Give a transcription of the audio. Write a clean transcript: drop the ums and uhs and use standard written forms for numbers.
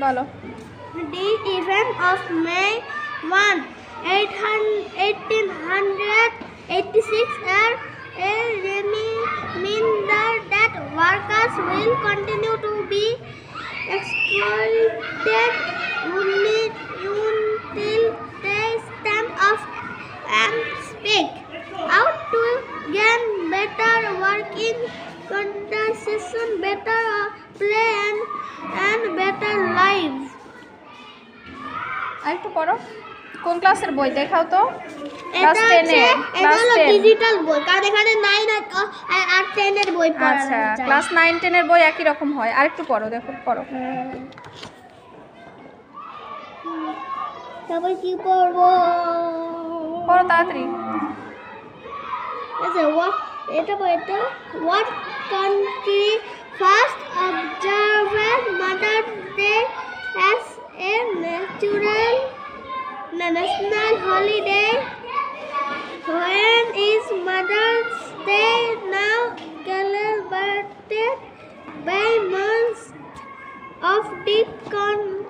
বলো। The event of May 1, 1886 are a reminder that workers will continue to be exploited until they stand up and speak out to gain better working conditions, better play and better lives. আর একটু পড়ো। কোন ক্লাসের বই দেখাও তো? Class এটা 10 এর। এটা হলো ডিজিটাল বই, কারণ এখানে 9 আর 10 এর বই পড়া আচ্ছা, যায়। ক্লাস 9 10 এর বই একই রকম হয়। আর একটু পড়ো, দেখো পড়ো। তারপর কি পড়বো? পড়ো তাড়াতাড়ি। আচ্ছা, what country first observed Mother's Day as a national holiday? When is Mother's Day now celebrated by most of the country?